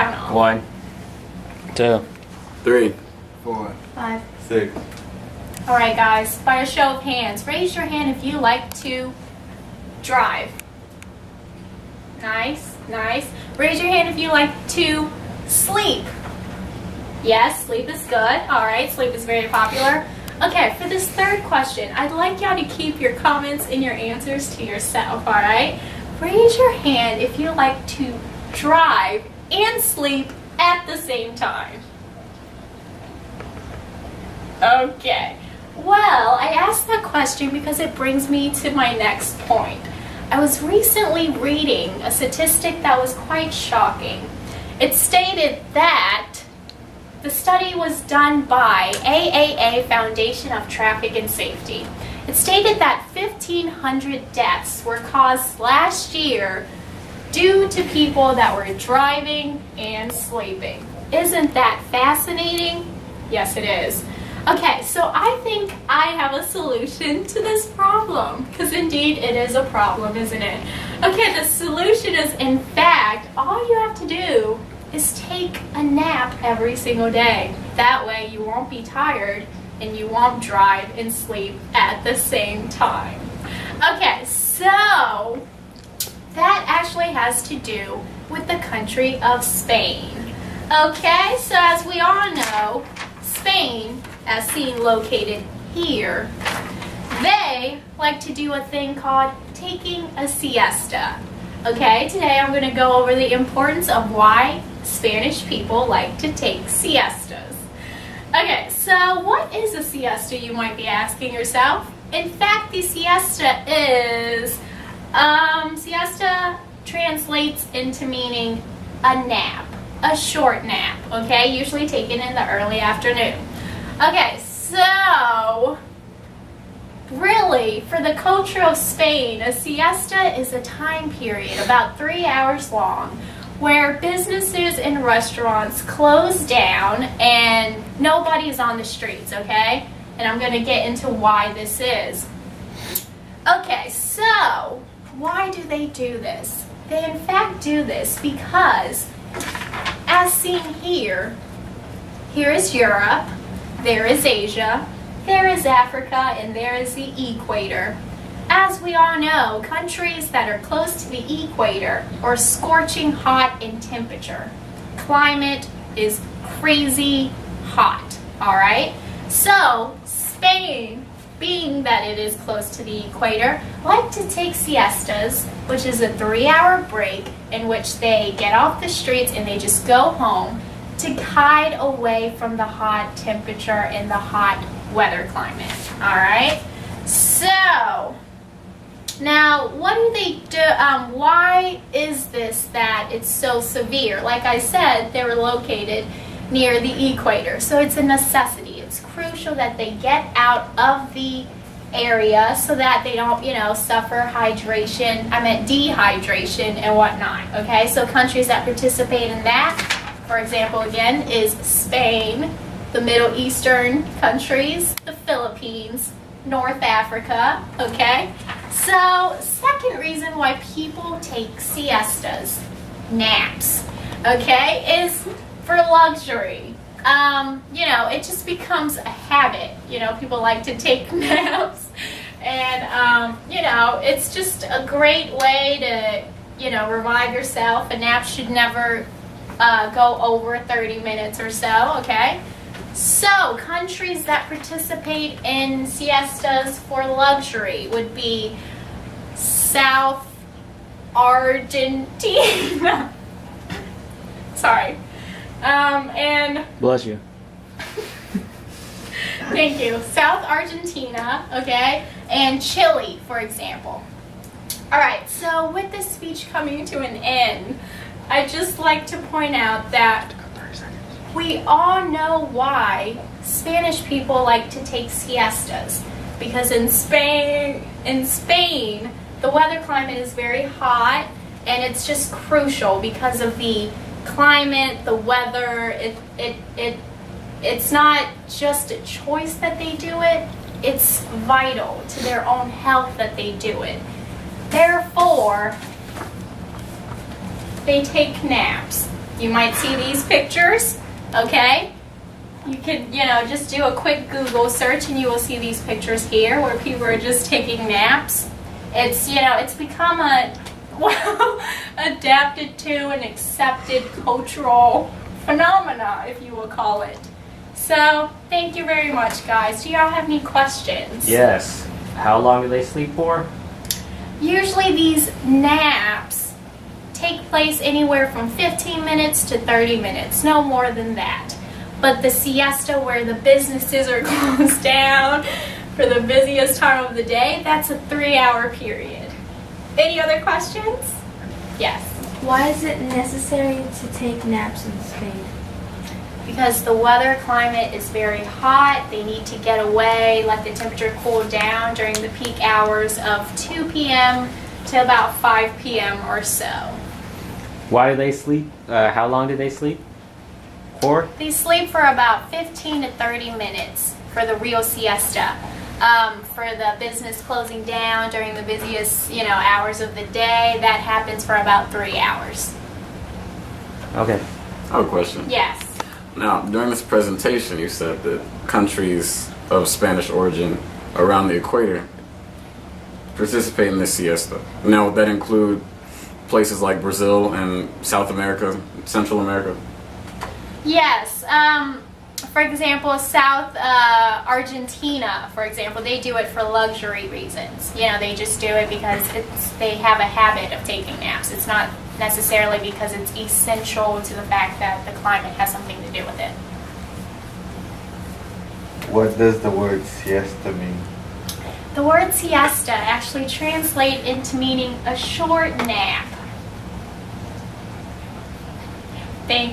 count off. 1, 2, 3, 4, 5. 6. All right, guys, by a show of hands, raise your hand if you like to drive. Nice, nice. Raise your hand if you like to sleep. Yes, sleep is good. All right, sleep is very popular. Okay, for this third question, I'd like y'all to keep your comments and your answers to yourself, all right? Raise your hand if you like to drive and sleep at the same time. Okay. Well, I asked that question because it brings me to my next point. I was recently reading a statistic that was quite shocking. It stated that the study was done by AAA Foundation of Traffic and Safety. It stated that 1,500 deaths were caused last year due to people that were driving and sleeping. Isn't that fascinating? Yes, it is. Okay, so I think I have a solution to this problem, because indeed it is a problem, isn't it? Okay, the solution is, in fact, all you have to do is take a nap every single day. That way you won't be tired and you won't drive and sleep at the same time. Okay, so that actually has to do with the country of Spain. Okay, so as we all know, Spain, as seen located here, they like to do a thing called taking a siesta. Okay, today I'm going to go over the importance of why Spanish people like to take siestas. Okay, so what is a siesta, you might be asking yourself? In fact, the siesta is, siesta translates into meaning a nap, a short nap, okay, usually taken in the early afternoon. Okay, so really, for the culture of Spain, a siesta is a time period about 3 hours long where businesses and restaurants close down and nobody's on the streets, okay? And I'm going to get into why this is. Okay, so why do they do this? They in fact do this because, as seen here, here is Europe, there is Asia, there is Africa, and there is the equator. As we all know, countries that are close to the equator are scorching hot in temperature. Climate is crazy hot, all right? So, Spain, being that it is close to the equator, like to take siestas, which is a 3-hour break in which they get off the streets and they just go home to hide away from the hot temperature and the hot weather climate, all right? So, now, what do they do? Why is this that it's so severe? Like I said, they were located near the equator, so it's a necessity. It's crucial that they get out of the area so that they don't, suffer dehydration and whatnot, okay? So countries that participate in that, for example, again, is Spain, the Middle Eastern countries, the Philippines, North Africa, okay? So, second reason why people take siestas, naps, okay, is for luxury. It just becomes a habit. People like to take naps, and, it's just a great way to, revive yourself. A nap should never go over 30 minutes or so, okay? So, countries that participate in siestas for luxury would be South Argentina. Sorry. And bless you. thank you. South Argentina, okay? And Chile, for example. All right, so with this speech coming to an end, I'd just like to point out that we all know why Spanish people like to take siestas, because in Spain, the weather climate is very hot, and it's just crucial because of the climate, the weather. It's not just a choice that they do it; it's vital to their own health that they do it. Therefore, they take naps. You might see these pictures, okay? You can, just do a quick Google search and you will see these pictures here where people are just taking naps. It's, it's become adapted to and accepted cultural phenomena, if you will call it. So, thank you very much, guys. Do y'all have any questions? Yes. How long do they sleep for? Usually these naps take place anywhere from 15 minutes to 30 minutes, no more than that. But the siesta, where the businesses are closed down for the busiest time of the day, that's a 3-hour period. Any other questions? Yes. Why is it necessary to take naps in Spain? Because the weather climate is very hot, they need to get away, let the temperature cool down during the peak hours of 2 p.m. to about 5 p.m. or so. Why do they sleep? How long do they sleep for? They sleep for about 15 to 30 minutes for the real siesta. For the business closing down during the busiest, hours of the day, that happens for about 3 hours. Okay. I have a question. Yes. Now, during this presentation, you said that countries of Spanish origin around the equator participate in this siesta. Now, would that include places like Brazil and South America, Central America? Yes. For example, South Argentina, for example, they do it for luxury reasons. They just do it because they have a habit of taking naps. It's not necessarily because it's essential to the fact that the climate has something to do with it. What does the word siesta mean? The word siesta actually translates into meaning a short nap. Thank